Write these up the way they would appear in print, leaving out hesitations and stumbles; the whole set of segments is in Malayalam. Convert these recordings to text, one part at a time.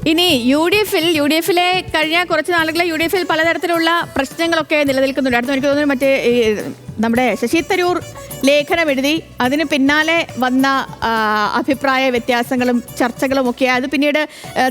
ഇനി യു ഡി എഫിലെ കഴിഞ്ഞ കുറച്ച് നാളുകളെ യു ഡി എഫിൽ പലതരത്തിലുള്ള പ്രശ്നങ്ങളൊക്കെ നിലനിൽക്കുന്നുണ്ട്. അടുത്ത് എനിക്ക് തോന്നുന്നു മറ്റേ നമ്മുടെ ശശി തരൂർ ലേഖനം എഴുതി അതിന് പിന്നാലെ വന്ന അഭിപ്രായ വ്യത്യാസങ്ങളും ചർച്ചകളും ഒക്കെ അത് പിന്നീട്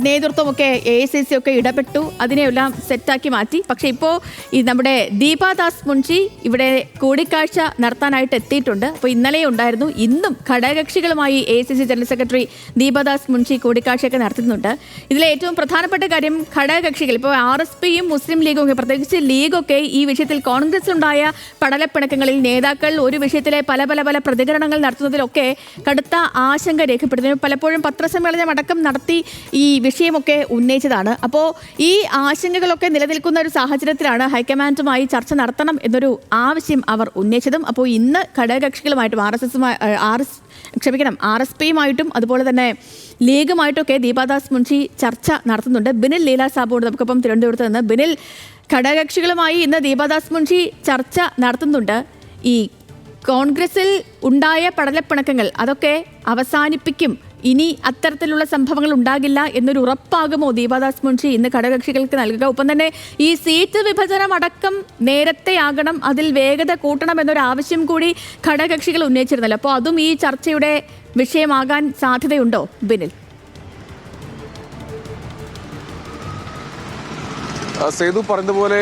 നേതൃത്വമൊക്കെ AICC ഒക്കെ ഇടപെട്ടു, അതിനെയെല്ലാം സെറ്റാക്കി മാറ്റി. പക്ഷേ ഇപ്പോൾ ഈ നമ്മുടെ ദീപാദാസ് മുൻഷി ഇവിടെ കൂടിക്കാഴ്ച നടത്താനായിട്ട് എത്തിയിട്ടുണ്ട്. അപ്പോൾ ഇന്നലെ ഉണ്ടായിരുന്നു, ഇന്നും ഘടകകക്ഷികളുമായി AICC general secretary Deepa Das Munshi കൂടിക്കാഴ്ചയൊക്കെ നടത്തുന്നുണ്ട്. ഇതിലെ ഏറ്റവും പ്രധാനപ്പെട്ട കാര്യം ഘടകകക്ഷികൾ ഇപ്പോൾ RSPയും മുസ്ലിം ലീഗും ഒക്കെ, പ്രത്യേകിച്ച് ലീഗൊക്കെ ഈ വിഷയത്തിൽ കോൺഗ്രസിലുണ്ടായ പടലപ്പിണക്കങ്ങളിൽ നേതാക്കൾ ഒരു വിഷയത്തിൽ പല പ്രതികരണങ്ങൾ നടത്തുന്നതിലൊക്കെ കടുത്ത ആശങ്ക രേഖപ്പെടുത്തുന്നു. പലപ്പോഴും പത്രസമ്മേളനം അടക്കം നടത്തി ഈ വിഷയമൊക്കെ ഉന്നയിച്ചതാണ്. അപ്പോൾ ഈ ആശങ്കകളൊക്കെ നിലനിൽക്കുന്ന ഒരു സാഹചര്യത്തിലാണ് ഹൈക്കമാൻഡുമായി ചർച്ച നടത്തണം എന്നൊരു ആവശ്യം അവർ ഉന്നയിച്ചതും. അപ്പോൾ ഇന്ന് ഘടകകക്ഷികളുമായിട്ടും RSPയുമായിട്ടും അതുപോലെ തന്നെ ലീഗുമായിട്ടൊക്കെ ദീപാദാസ് മുൻഷി ചർച്ച നടത്തുന്നുണ്ട്. ബിനിൽ ലീല സാബുണ്ട് നമുക്കിപ്പം തിരുവനന്തപുരത്ത് നിന്ന്. ബിനിൽ, ഘടകകക്ഷികളുമായി ഇന്ന് ദീപാദാസ് മുൻഷി ചർച്ച നടത്തുന്നുണ്ട്. ഈ കോൺഗ്രസിൽ ഉണ്ടായ പടലപ്പിണക്കങ്ങൾ അതൊക്കെ അവസാനിപ്പിക്കും, ഇനി അത്തരത്തിലുള്ള സംഭവങ്ങൾ ഉണ്ടാകില്ല എന്നൊരു ഉറപ്പാകുമോ ദീപാദാസ് മുൻഷി ഇന്ന് ഘടകകക്ഷികൾക്ക് നൽകുക? ഒപ്പം തന്നെ ഈ സീറ്റ് വിഭജനം അടക്കം നേരത്തെ ആകണം, അതിൽ വേഗത കൂട്ടണം എന്നൊരു ആവശ്യം കൂടി ഘടകകക്ഷികൾ ഉന്നയിച്ചിരുന്നല്ലോ. അപ്പോൾ അതും ഈ ചർച്ചയുടെ വിഷയമാകാൻ സാധ്യതയുണ്ടോ ബിനിൽ? സേതു പറഞ്ഞതുപോലെ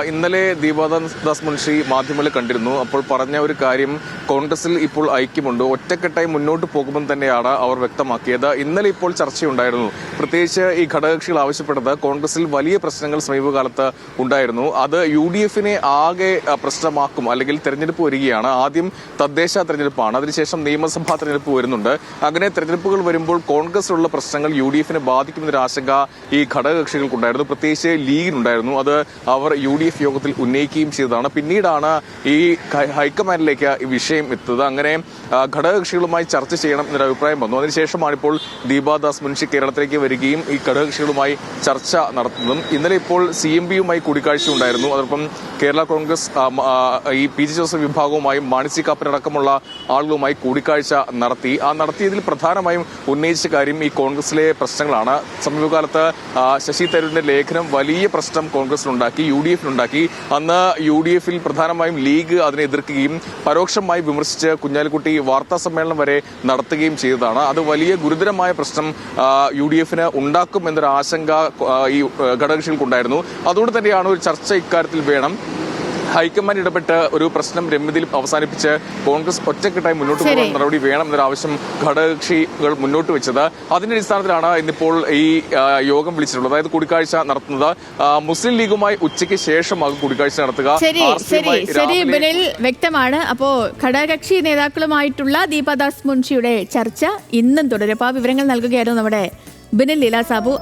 ഇന്നലെ ദീപാദാസ് മുൻഷി മാധ്യമങ്ങളിൽ കണ്ടിരുന്നു. അപ്പോൾ പറഞ്ഞ ഒരു കാര്യം, കോൺഗ്രസിൽ ഇപ്പോൾ ഐക്യമുണ്ട്, ഒറ്റക്കെട്ടായി മുന്നോട്ട് പോകുമെന്ന് തന്നെയാണ് അവർ വ്യക്തമാക്കിയത്. ഇന്നലെ ഇപ്പോൾ ചർച്ചയുണ്ടായിരുന്നു. പ്രത്യേകിച്ച് ഈ ഘടകകക്ഷികൾ ആവശ്യപ്പെട്ടത്, കോൺഗ്രസിൽ വലിയ പ്രശ്നങ്ങൾ സമീപകാലത്ത് ഉണ്ടായിരുന്നു, അത് UDFനെ ആകെ പ്രശ്നമാക്കും, അല്ലെങ്കിൽ തെരഞ്ഞെടുപ്പ് വരികയാണ്. ആദ്യം തദ്ദേശ തെരഞ്ഞെടുപ്പാണ്, അതിനുശേഷം നിയമസഭാ തെരഞ്ഞെടുപ്പ് വരുന്നുണ്ട്. അങ്ങനെ തെരഞ്ഞെടുപ്പുകൾ വരുമ്പോൾ കോൺഗ്രസിലുള്ള പ്രശ്നങ്ങൾ UDFനെ ബാധിക്കുമെന്നൊരു ആശങ്ക ഈ ഘടകകക്ഷികൾക്കുണ്ടായിരുന്നു. പ്രത്യേകിച്ച് ലീഗിനുണ്ടായിരുന്നു. അത് അവർ UDF യോഗത്തിൽ ഉന്നയിക്കുകയും ചെയ്തതാണ്. പിന്നീടാണ് ഈ ഹൈക്കമാൻഡിലേക്ക് ഈ വിഷയം എത്തുന്നത്. അങ്ങനെ ഘടകകക്ഷികളുമായി ചർച്ച ചെയ്യണം എന്നൊരു അഭിപ്രായം വന്നു. അതിനുശേഷമാണ് ഇപ്പോൾ ദീപാദാസ് മുൻഷി കേരളത്തിലേക്ക് വരികയും ഈ ഘടകകക്ഷികളുമായി ചർച്ച നടത്തുന്നതും. ഇന്നലെ ഇപ്പോൾ CMBയുമായി കൂടിക്കാഴ്ച ഉണ്ടായിരുന്നു. അതോടൊപ്പം കേരള കോൺഗ്രസ് ഈ PG ജോസഫ് വിഭാഗവുമായും മാണി സി കാപ്പനടക്കമുള്ള ആളുകളുമായി കൂടിക്കാഴ്ച നടത്തി. നടത്തിയതിൽ പ്രധാനമായും ഉന്നയിച്ച കാര്യം ഈ കോൺഗ്രസിലെ പ്രശ്നങ്ങളാണ്. സമീപകാലത്ത് ശശി തരൂരിന്റെ ലേഖനം വലിയ പ്രശ്നം കോൺഗ്രസിലുണ്ടാക്കി, UDFിനുണ്ടാക്കി. അന്ന് UDFിൽ പ്രധാനമായും ലീഗ് അതിനെ എതിർക്കുകയും പരോക്ഷമായി വിമർശിച്ച് കുഞ്ഞാലിക്കുട്ടി വാർത്താ സമ്മേളനം വരെ നടത്തുകയും ചെയ്തതാണ്. അത് വലിയ ഗുരുതരമായ പ്രശ്നം UDFിന് ഉണ്ടാക്കും എന്നൊരു ആശങ്ക ഈ ഘടകകക്ഷികൾക്കുണ്ടായിരുന്നു. അതുകൊണ്ട് തന്നെയാണ് ഒരു ചർച്ച ഇക്കാര്യത്തിൽ വേണം, ഹൈക്കമാൻഡ് ഇടപെട്ട് ഒരു പ്രശ്നം രമ്യതയിൽ അവസാനിപ്പിച്ച് കോൺഗ്രസ് ഒറ്റക്കെട്ടായി മുന്നോട്ട് പോകാൻ നടപടി വേണം എന്നൊരു ആവശ്യം ഘടകകക്ഷികൾ മുന്നോട്ട് വെച്ചത്. അതിന്റെ അടിസ്ഥാനത്തിലാണ് ഇന്നിപ്പോൾ ഈ യോഗം വിളിച്ചിട്ടുള്ളത്. അതായത് കൂടിക്കാഴ്ച നടത്തുന്നത് മുസ്ലിം ലീഗുമായി ഉച്ചയ്ക്ക് ശേഷമാകും കൂടിക്കാഴ്ച നടത്തുക. ശരി ബിനിൽ, വ്യക്തമാണ്. അപ്പോ ഘടകകക്ഷി നേതാക്കളുമായിട്ടുള്ള ദീപാദാസ് മുൻഷിയുടെ ചർച്ച ഇന്നും തുടരും. അപ്പോൾ ആ വിവരങ്ങൾ നൽകുകയായിരുന്നു നമ്മുടെ ബിനിൽ ലീല സാബു.